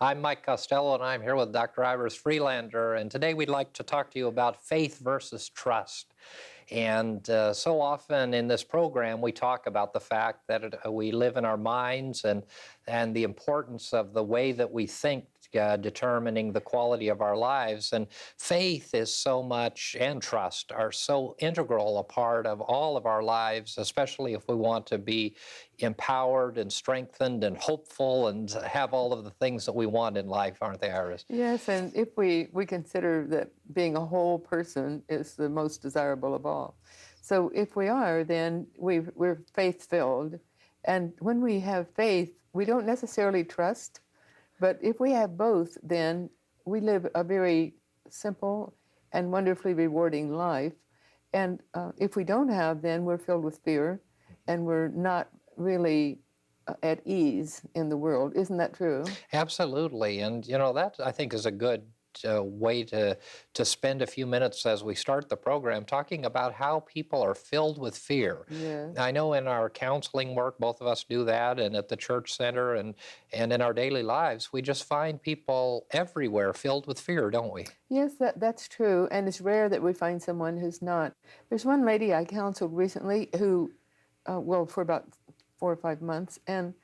I'm Mike Costello, and I'm here with Dr. Ivers Freelander. And today we'd like to talk to you about faith versus trust. And so often in this program, we talk about the fact that we live in our minds and the importance of the way that we think determining the quality of our lives. And faith is so much, and trust are so integral a part of all of our lives, especially if we want to be empowered and strengthened and hopeful and have all of the things that we want in life, aren't they, Iris? Yes, and if we consider that being a whole person is the most desirable of all. So if we are, then we're faith-filled. And when we have faith, we don't necessarily trust, but if we have both, then we live a very simple and wonderfully rewarding life. And if we don't have, then we're filled with fear, and we're not really at ease in the world. Isn't that true? Absolutely. And, that I think is a good way to spend a few minutes as we start the program talking about how people are filled with fear. Yes. I know in our counseling work, both of us do that, and at the church center and in our daily lives, we just find people everywhere filled with fear, don't we? Yes, that's true. And it's rare that we find someone who's not. There's one lady I counseled recently who, for about 4 or 5 months, and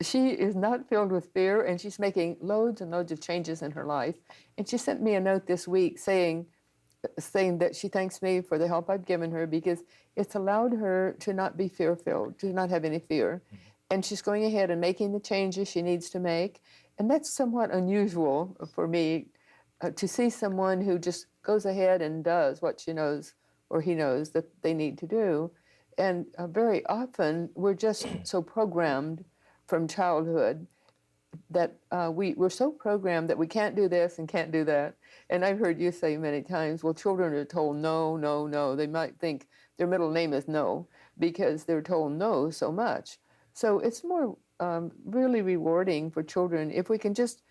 she is not filled with fear, and she's making loads and loads of changes in her life. And she sent me a note this week saying that she thanks me for the help I've given her because it's allowed her to not be fear-filled, to not have any fear. And she's going ahead and making the changes she needs to make. And that's somewhat unusual for me to see someone who just goes ahead and does what she knows or he knows that they need to do. And very often we're just so programmed from childhood that we're so programmed that we can't do this and can't do that. And I've heard you say many times, well, children are told no, no, no. They might think their middle name is no because they're told no so much. So it's more really rewarding for children if we can just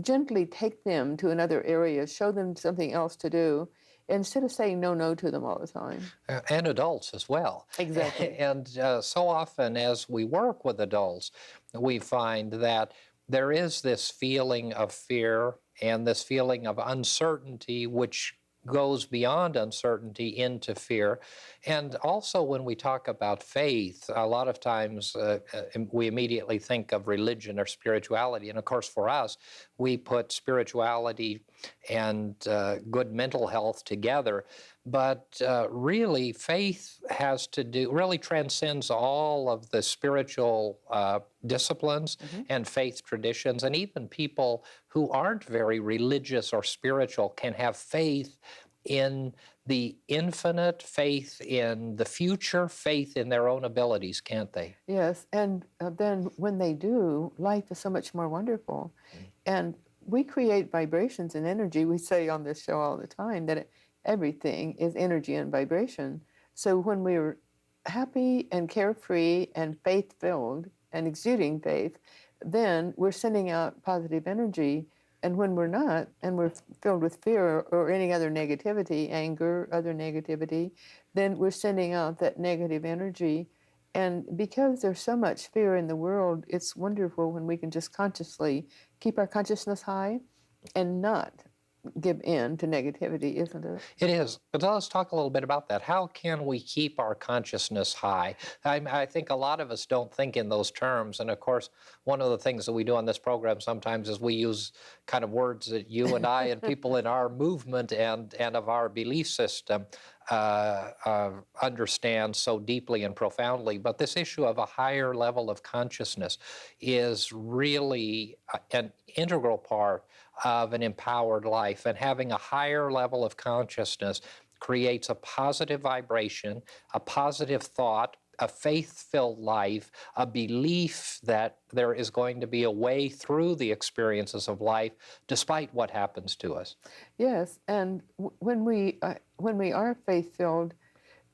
gently take them to another area, show them something else to do, instead of saying no, no to them all the time. And adults as well. Exactly. And so often as we work with adults, we find that there is this feeling of fear and this feeling of uncertainty, which goes beyond uncertainty into fear. And also when we talk about faith, a lot of times we immediately think of religion or spirituality. And of course, for us, we put spirituality and good mental health together. But really, faith really transcends all of the spiritual disciplines and faith traditions. And even people who aren't very religious or spiritual can have faith in the infinite, faith in the future, faith in their own abilities, can't they? Yes, and then when they do, life is so much more wonderful. And we create vibrations and energy. We say on this show all the time that everything is energy and vibration. So when we're happy and carefree and faith-filled and exuding faith, then we're sending out positive energy. And when we're not, and we're filled with fear or any other negativity, anger, other negativity, then we're sending out that negative energy. And because there's so much fear in the world, it's wonderful when we can just consciously keep our consciousness high and not give in to negativity, isn't it? It is. But let's talk a little bit about that. How can we keep our consciousness high? I think a lot of us don't think in those terms. And of course, one of the things that we do on this program sometimes is we use kind of words that you and I and people in our movement and of our belief system understand so deeply and profoundly. But this issue of a higher level of consciousness is really an integral part of an empowered life. And having a higher level of consciousness creates a positive vibration, a positive thought, a faith-filled life, a belief that there is going to be a way through the experiences of life despite what happens to us. Yes, and when we are faith-filled,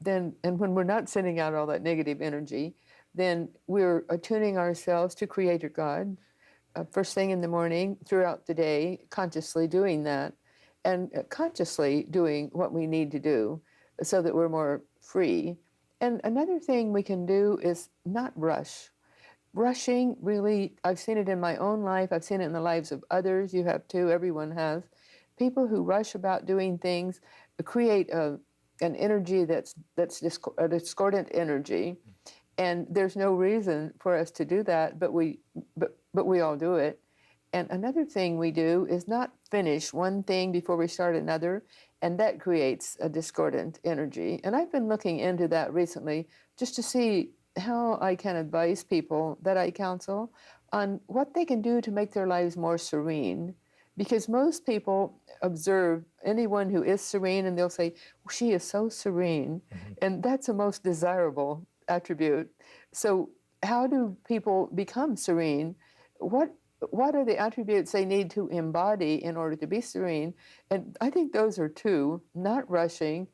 then, and when we're not sending out all that negative energy, then we're attuning ourselves to Creator God, first thing in the morning, throughout the day, consciously doing that, and consciously doing what we need to do so that we're more free. And another thing we can do is not rush. rushing, really, I've seen it in my own life. I've seen it in the lives of others. You have too. Everyone has. People who rush about doing things create an energy that's a discordant energy, and there's no reason for us to do that, but we all do it. And another thing we do is not finish one thing before we start another, and that creates a discordant energy. And I've been looking into that recently just to see how I can advise people that I counsel on what they can do to make their lives more serene. Because most people observe anyone who is serene and they'll say, she is so serene. And that's the most desirable attribute. So, how do people become serene? What are the attributes they need to embody in order to be serene? And I think those are two: not rushing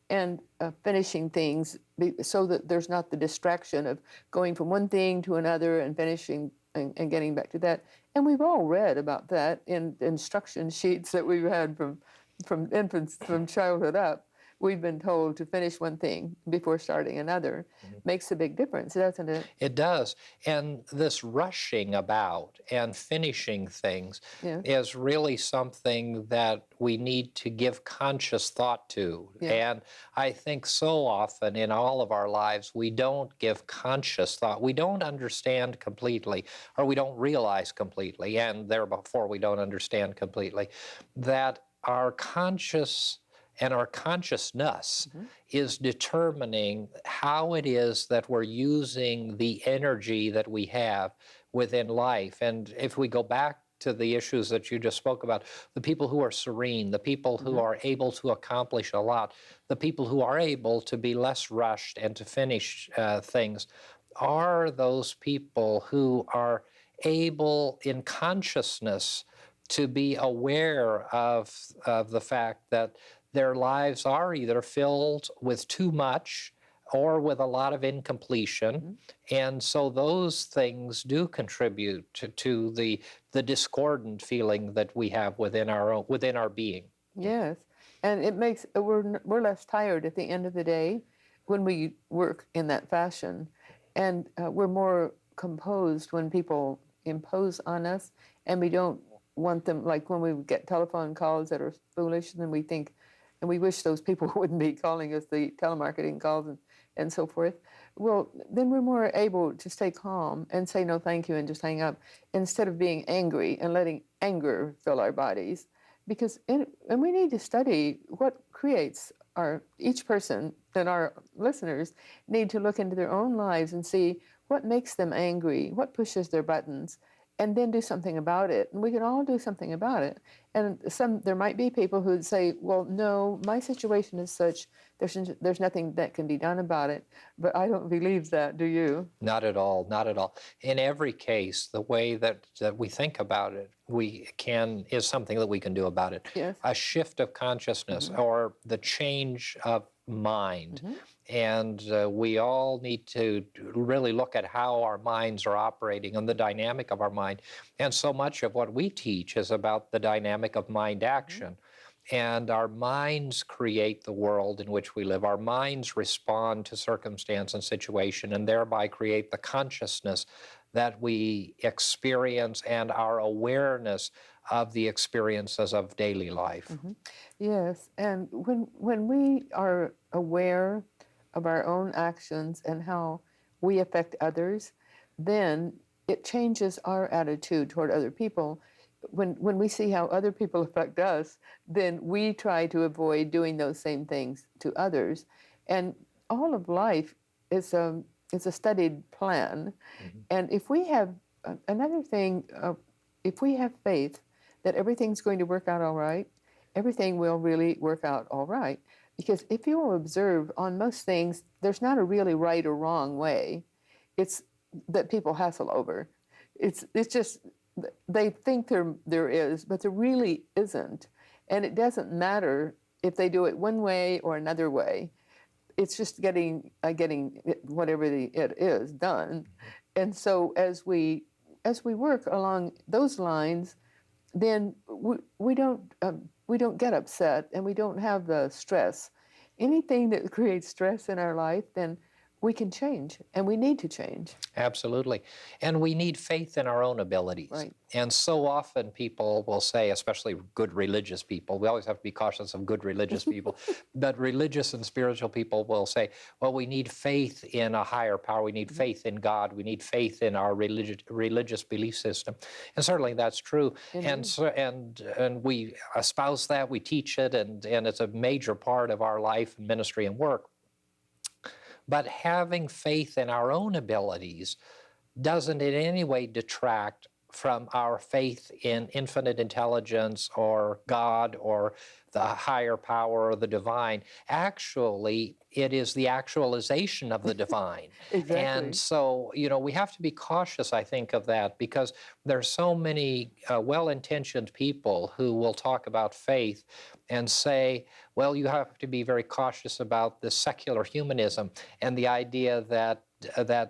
and finishing things so that there's not the distraction of going from one thing to another and finishing and getting back to that. And we've all read about that in instruction sheets that we've had from infants, from childhood up. We've been told to finish one thing before starting another. Makes a big difference, doesn't it? It does. And this rushing about and finishing things is really something that we need to give conscious thought to. And I think so often in all of our lives, we don't give conscious thought. We don't understand completely, or we don't realize completely, and therefore we don't understand completely, that our conscious and our consciousness is determining how it is that we're using the energy that we have within life. And if we go back to the issues that you just spoke about, the people who are serene, the people who are able to accomplish a lot, the people who are able to be less rushed and to finish things, are those people who are able in consciousness to be aware of the fact that their lives are either filled with too much or with a lot of incompletion. And so those things do contribute to the discordant feeling that we have within our being. Yes, and it makes we're less tired at the end of the day when we work in that fashion, and we're more composed when people impose on us, and we don't want them. Like when we get telephone calls that are foolish, then we think, and we wish those people wouldn't be calling us, the telemarketing calls and so forth. Well, then we're more able to stay calm and say no thank you and just hang up instead of being angry and letting anger fill our bodies. Because and we need to study what creates each person, and our listeners need to look into their own lives and see what makes them angry, what pushes their buttons, and then do something about it. And we can all do something about it. And there might be people who'd say, well, no, my situation is such, there's nothing that can be done about it. But I don't believe that, do you? Not at all, not at all. In every case, the way that we think about it, is something that we can do about it. Yes. A shift of consciousness or the change of mind. And we all need to really look at how our minds are operating and the dynamic of our mind. And so much of what we teach is about the dynamic of mind action. And our minds create the world in which we live. Our minds respond to circumstance and situation and thereby create the consciousness that we experience and our awareness of the experiences of daily life. Yes, and when we are aware of our own actions and how we affect others, then it changes our attitude toward other people. When we see how other people affect us, then we try to avoid doing those same things to others. And all of life is a studied plan. And if we have another thing, if we have faith that everything's going to work out all right, everything will really work out all right. Because if you will observe on most things, there's not a really right or wrong way. It's that people hassle over. It's just they think there is, but there really isn't. And it doesn't matter if they do it one way or another way. It's just getting whatever it is done. And so as we work along those lines, then we don't get upset and we don't have the stress. Anything that creates stress in our life, then we can change, and we need to change. Absolutely. And we need faith in our own abilities. Right. And so often people will say, especially good religious people, we always have to be cautious of good religious people, but religious and spiritual people will say, well, we need faith in a higher power. We need faith in God. We need faith in our religious belief system. And certainly that's true. And Indeed. so, and we espouse that, we teach it, and it's a major part of our life and ministry and work. But having faith in our own abilities doesn't in any way detract from our faith in infinite intelligence or God or the higher power or the divine. Actually, it is the actualization of the divine. Exactly. And so, we have to be cautious, I think, of that, because there's so many well-intentioned people who will talk about faith and say, well, you have to be very cautious about the secular humanism and the idea that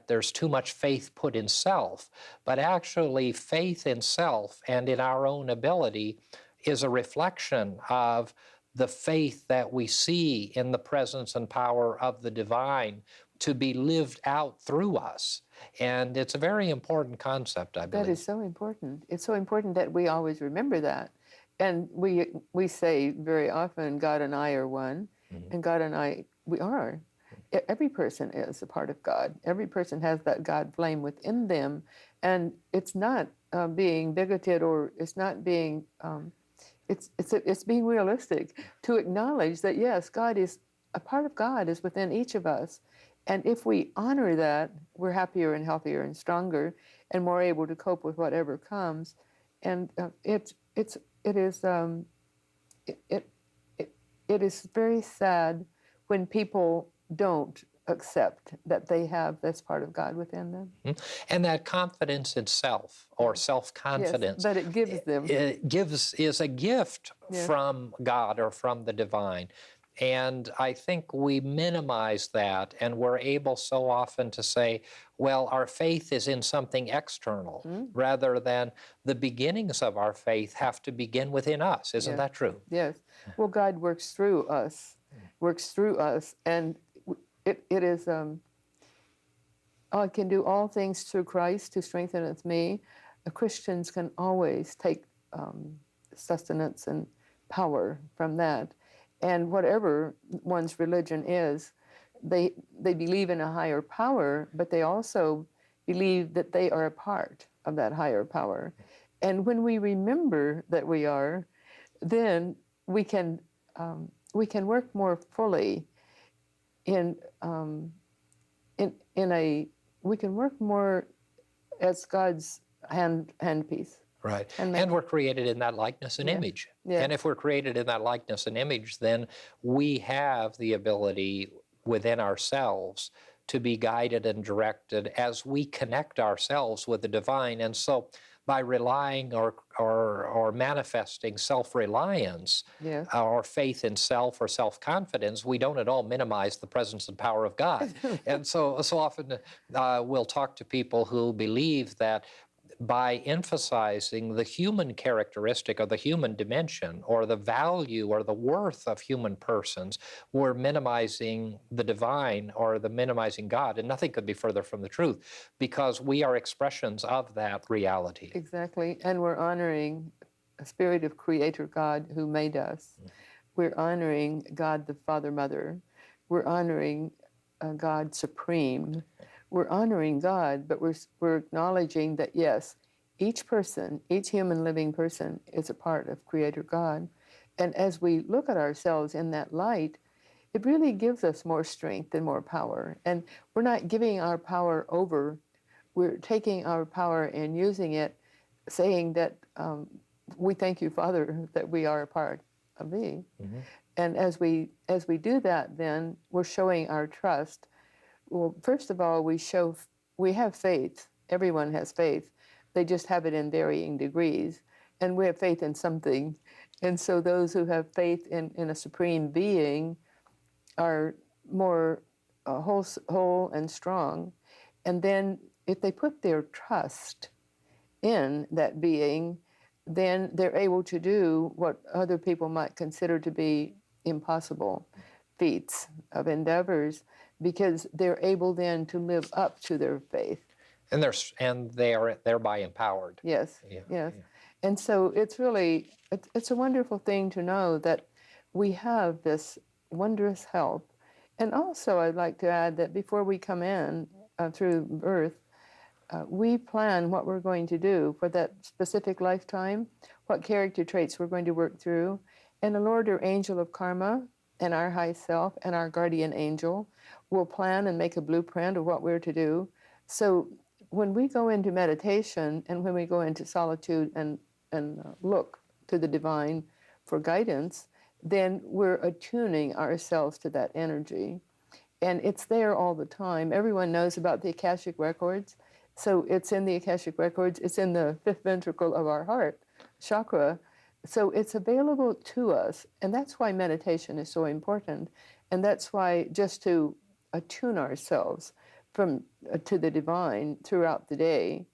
there's too much faith put in self. But actually, faith in self and in our own ability is a reflection of the faith that we see in the presence and power of the divine to be lived out through us. And it's a very important concept, I believe. That is so important. It's so important that we always remember that. And we say very often, God and I are one, and God and I, we are. Every person is a part of God. Every person has that God flame within them, and it's not being bigoted, or it's not being. It's being realistic to acknowledge that yes, God is a part of God is within each of us, and if we honor that, we're happier and healthier and stronger, and more able to cope with whatever comes. And it is very sad when people don't accept that they have this part of God within them. And that confidence in self, or self-confidence, Yes, that it gives them. is a gift Yes. from God or from the divine. And I think we minimize that, and we're able so often to say, well, our faith is in something external, rather than the beginnings of our faith have to begin within us. Isn't Yes. that true? Yes. Well, God works through us, and it is, I can do all things through Christ who strengtheneth me. Christians can always take sustenance and power from that. And whatever one's religion is, they believe in a higher power, but they also believe that they are a part of that higher power. And when we remember that we are, then we can work more fully we can work more as God's handpiece. Right. And we're created in that likeness and image. Yeah. And if we're created in that likeness and image, then we have the ability within ourselves to be guided and directed as we connect ourselves with the divine. And so by relying or manifesting self-reliance, Yes. or faith in self or self-confidence, we don't at all minimize the presence and power of God. And so often we'll talk to people who believe that by emphasizing the human characteristic or the human dimension or the value or the worth of human persons, we're minimizing the divine or the minimizing God. And nothing could be further from the truth, because we are expressions of that reality. Exactly. And we're honoring a spirit of Creator God who made us. We're honoring God the Father, Mother. We're honoring God Supreme. We're honoring God, but we're acknowledging that, yes, each person, each human living person is a part of Creator God. And as we look at ourselves in that light, it really gives us more strength and more power. And we're not giving our power over. We're taking our power and using it, saying that we thank you, Father, that we are a part of thee. And as we do that, then we're showing our trust. Well, first of all, we have faith. Everyone has faith. They just have it in varying degrees. And we have faith in something. And so those who have faith in a supreme being are more whole and strong. And then if they put their trust in that being, then they're able to do what other people might consider to be impossible feats of endeavors. because they're able then to live up to their faith. And they are thereby empowered. Yes, Yeah, yes. yeah. And so it's really, it's a wonderful thing to know that we have this wondrous help. And also, I'd like to add that before we come in through birth, we plan what we're going to do for that specific lifetime, what character traits we're going to work through. And the Lord or angel of karma and our high self and our guardian angel will plan and make a blueprint of what we're to do. So when we go into meditation and when we go into solitude and look to the divine for guidance, then we're attuning ourselves to that energy. And it's there all the time. Everyone knows about the Akashic Records. So it's in the Akashic Records. It's in the fifth ventricle of our heart chakra. So it's available to us. And that's why meditation is so important. And that's why just to attune ourselves to the divine throughout the day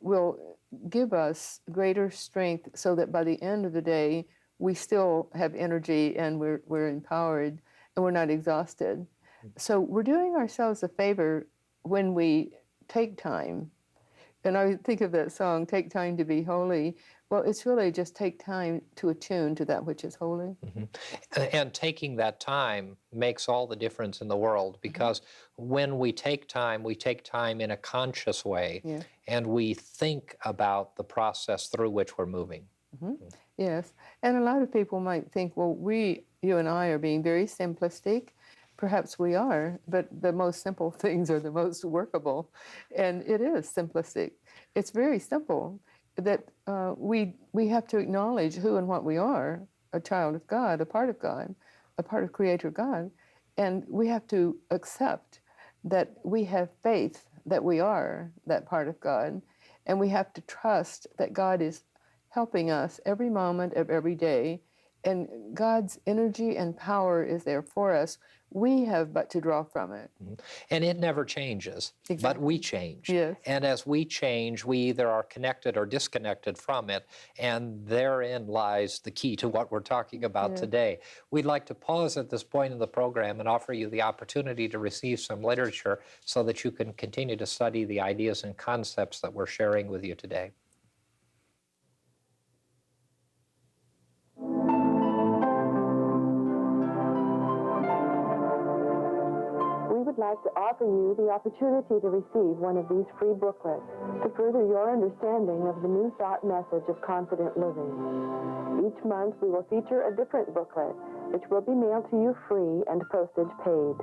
will give us greater strength so that by the end of the day, we still have energy and we're empowered and we're not exhausted. So we're doing ourselves a favor when we take time. And I think of that song, Take Time to Be Holy. Well, it's really just take time to attune to that which is holy. And taking that time makes all the difference in the world, because when we take time in a conscious way, Yeah. and we think about the process through which we're moving. Yes. And a lot of people might think, well, you and I are being very simplistic. Perhaps we are, but the most simple things are the most workable. And it is simplistic. It's very simple that we have to acknowledge who and what we are, a child of God, a part of Creator God. And we have to accept that we have faith that we are that part of God. And we have to trust that God is helping us every moment of every day. And God's energy and power is there for us. We have but to draw from it. And it never changes, but Exactly. we change. Yes. And as we change, we either are connected or disconnected from it, and therein lies the key to what we're talking about today. We'd like to pause at this point in the program and offer you the opportunity to receive some literature so that you can continue to study the ideas and concepts that we're sharing with you today. We would like to offer you the opportunity to receive one of these free booklets to further your understanding of the New Thought message of confident living. Each month we will feature a different booklet, which will be mailed to you free and postage paid.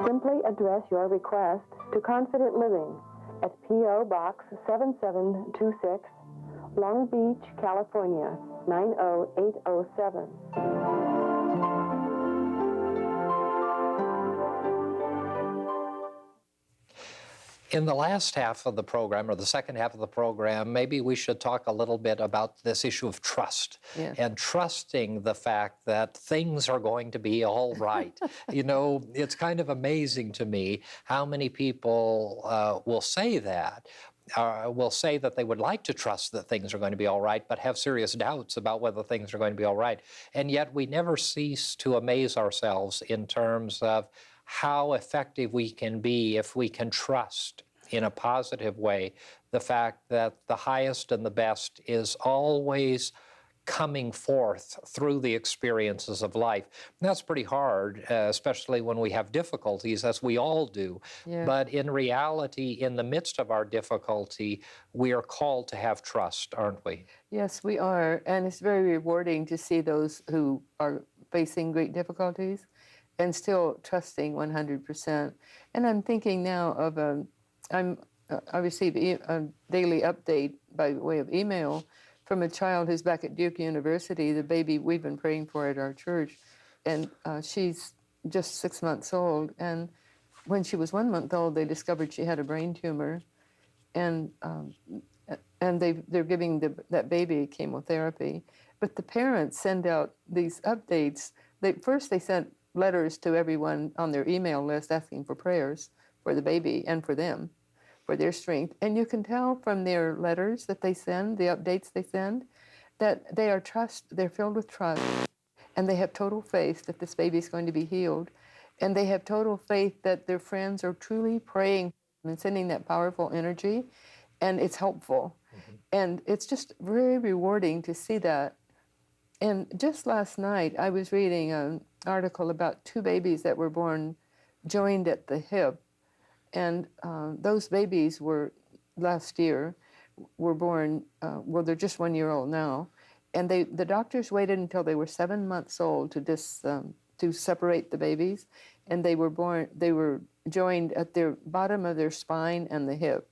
Simply address your request to Confident Living at P.O. Box 7726, Long Beach, California, 90807. In the last half of the program, or the second half of the program, maybe we should talk a little bit about this issue of trust. Yes. And trusting the fact that things are going to be all right. You know, it's kind of amazing to me how many people will say that. Will say that they would like to trust that things are going to be all right, but have serious doubts about whether things are going to be all right. And yet we never cease to amaze ourselves in terms of how effective we can be if we can trust in a positive way the fact that the highest and the best is always coming forth through the experiences of life. And that's pretty hard, especially when we have difficulties, as we all do. Yeah. But in reality, in the midst of our difficulty, we are called to have trust, aren't we? Yes, we are. And it's very rewarding to see those who are facing great difficulties and still trusting 100%. And I'm thinking now of I receive a daily update by way of email from a child who's back at Duke University, the baby we've been praying for at our church. And she's just 6 months old. And when she was 1 month old, they discovered she had a brain tumor. And they're giving that baby chemotherapy. But the parents send out these updates. First they sent letters to everyone on their email list asking for prayers for the baby and for them, for their strength. And you can tell from their letters that they send, the updates they send, that they're filled with trust, and they have total faith that this baby is going to be healed. and they have total faith that their friends are truly praying and sending that powerful energy, and it's helpful. And it's just very rewarding to see that. And just last night, I was reading an article about two babies that were born joined at the hip, and those babies were last year were born. Well, they're just 1 year old now, and the doctors waited until they were 7 months old to separate the babies, and they were born. They were joined at the bottom of their spine and the hip,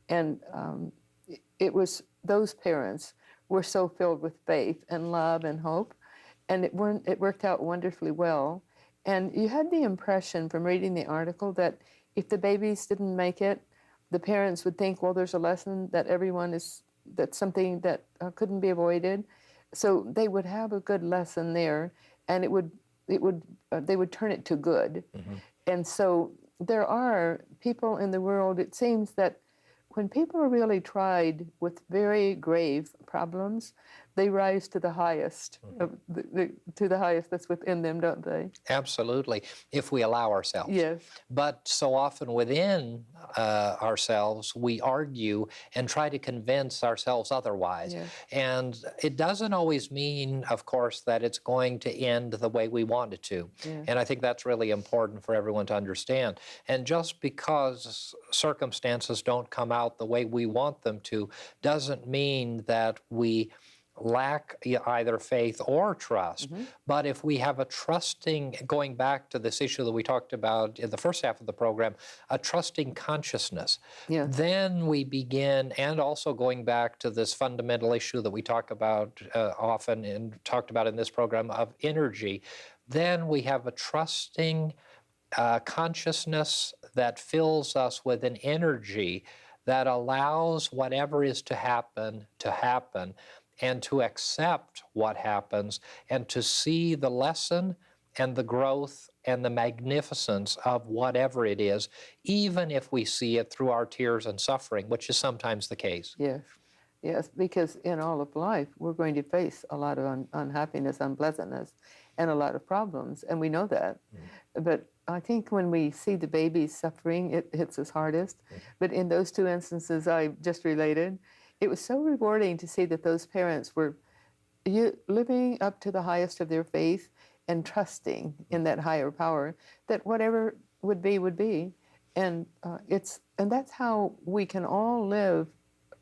and it was those parents were so filled with faith and love and hope, and it worked out wonderfully well. And you had the impression from reading the article that if the babies didn't make it, the parents would think, well, there's a lesson that that's something that couldn't be avoided. So they would have a good lesson there, and they would turn it to good. And so there are people in the world, it seems that when people are really tried with very grave problems, they rise to the highest, to the highest that's within them, don't they? Absolutely, if we allow ourselves. Yes. But so often within ourselves, we argue and try to convince ourselves otherwise. Yes. And it doesn't always mean, of course, that it's going to end the way we want it to. Yes. And I think that's really important for everyone to understand. And just because circumstances don't come out the way we want them to doesn't mean that we lack either faith or trust. But if we have a trusting, going back to this issue that we talked about in the first half of the program, a trusting consciousness, then we begin, and also going back to this fundamental issue that we talk about often and talked about in this program of energy, then we have a trusting consciousness that fills us with an energy that allows whatever is to happen, and to accept what happens, and to see the lesson and the growth and the magnificence of whatever it is, even if we see it through our tears and suffering, which is sometimes the case. Yes, yes, because in all of life, we're going to face a lot of unhappiness, unpleasantness, and a lot of problems, and we know that. But I think when we see the babies suffering, it hits us hardest. But in those two instances I just related, it was so rewarding to see that those parents were living up to the highest of their faith and trusting in that higher power, that whatever would be. And that's how we can all live,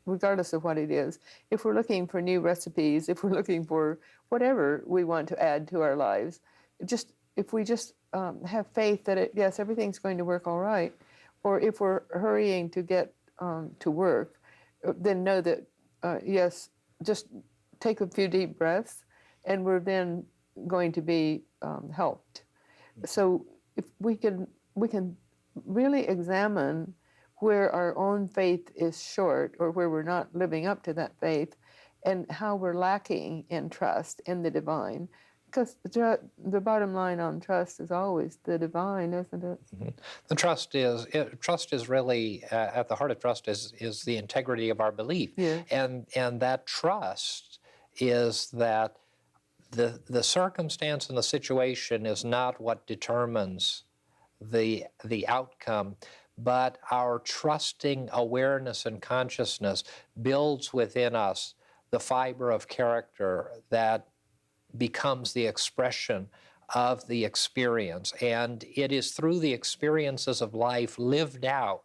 regardless of what it is. If we're looking for new recipes, if we're looking for whatever we want to add to our lives, if we just have faith that yes, everything's going to work all right, or if we're hurrying to get to work, then know that, yes, just take a few deep breaths, and we're then going to be helped. So if we can really examine where our own faith is short, or where we're not living up to that faith, and how we're lacking in trust in the divine. Because the bottom line on trust is always the divine, isn't it? The trust is really, at the heart of trust is the integrity of our belief. Yes. And that trust is that the circumstance and the situation is not what determines the outcome, but our trusting awareness and consciousness builds within us the fiber of character that becomes the expression of the experience. And it is through the experiences of life lived out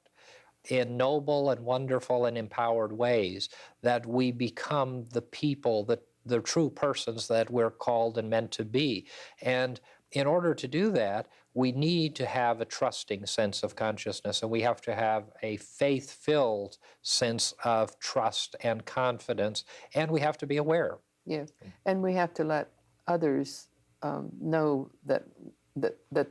in noble and wonderful and empowered ways that we become the people, the true persons that we're called and meant to be. And in order to do that, we need to have a trusting sense of consciousness, and we have to have a faith-filled sense of trust and confidence, and we have to be aware. Yes, and we have to let others know that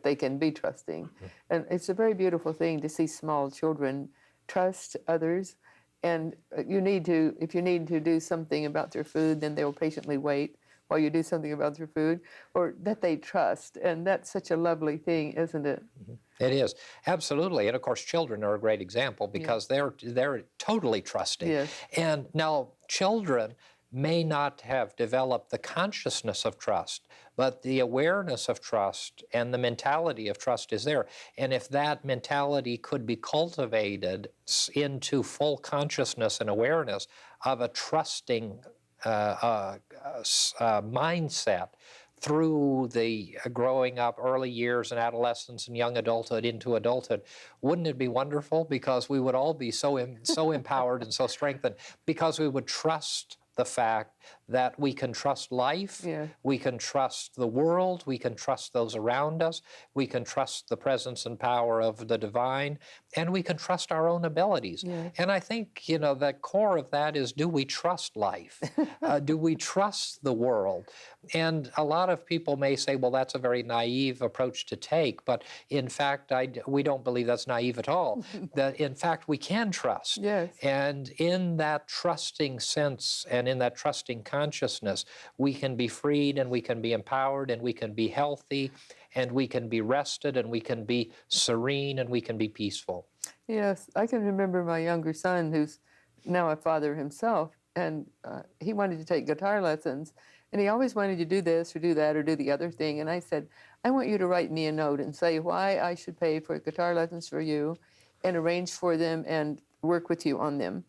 they can be trusting. And it's a very beautiful thing to see small children trust others. And if you need to do something about their food, then they'll patiently wait while you do something about their food, or that they trust. And that's such a lovely thing, isn't it? It is, absolutely. And of course, children are a great example because they're totally trusting. Yes. And now children may not have developed the consciousness of trust, but the awareness of trust and the mentality of trust is there. And if that mentality could be cultivated into full consciousness and awareness of a trusting mindset through the growing up early years and adolescence and young adulthood into adulthood, wouldn't it be wonderful? Because we would all be so empowered and so strengthened, because we would trust the fact that we can trust life, Yeah. we can trust the world, we can trust those around us, we can trust the presence and power of the divine, and we can trust our own abilities. Yeah. And I think, the core of that is, do we trust life? Do we trust the world? And a lot of people may say, well, that's a very naive approach to take, but in fact, we don't believe that's naive at all. That in fact, we can trust. Yes. And in that trusting sense and in that trusting consciousness, we can be freed and we can be empowered and we can be healthy and we can be rested and we can be serene and we can be peaceful. Yes, I can remember my younger son, who's now a father himself, and he wanted to take guitar lessons, and he always wanted to do this or do that or do the other thing. And I said, I want you to write me a note and say why I should pay for guitar lessons for you and arrange for them and work with you on them.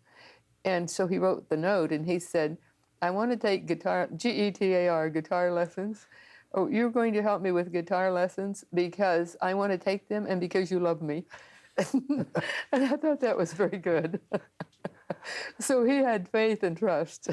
And so he wrote the note, and he said, I want to take GETAR, guitar lessons. Oh, you're going to help me with guitar lessons because I want to take them and because you love me. And I thought that was very good. So he had faith and trust.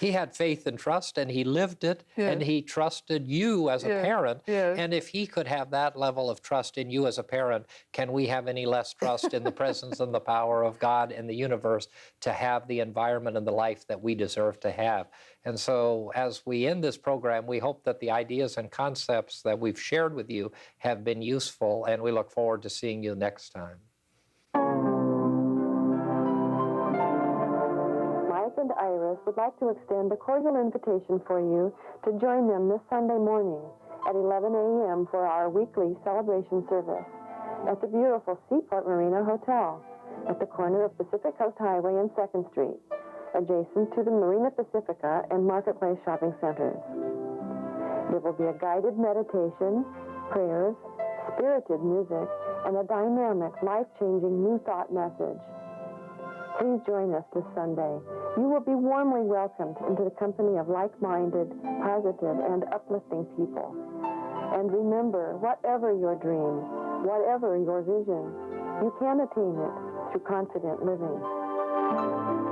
He had faith and trust, and he lived it, Yeah. and he trusted you as a Yeah. parent. Yes. And if he could have that level of trust in you as a parent, can we have any less trust in the presence and the power of God and the universe to have the environment and the life that we deserve to have? And so as we end this program, we hope that the ideas and concepts that we've shared with you have been useful, and we look forward to seeing you next time. Mike and Iris would like to extend a cordial invitation for you to join them this Sunday morning at 11 a.m. for our weekly celebration service at the beautiful Seaport Marina Hotel at the corner of Pacific Coast Highway and 2nd Street, adjacent to the Marina Pacifica and Marketplace shopping centers. There will be a guided meditation, prayers, spirited music, and a dynamic, life-changing New Thought message. Please join us this Sunday. You will be warmly welcomed into the company of like-minded, positive, and uplifting people. And remember, whatever your dream, whatever your vision, you can attain it through confident living.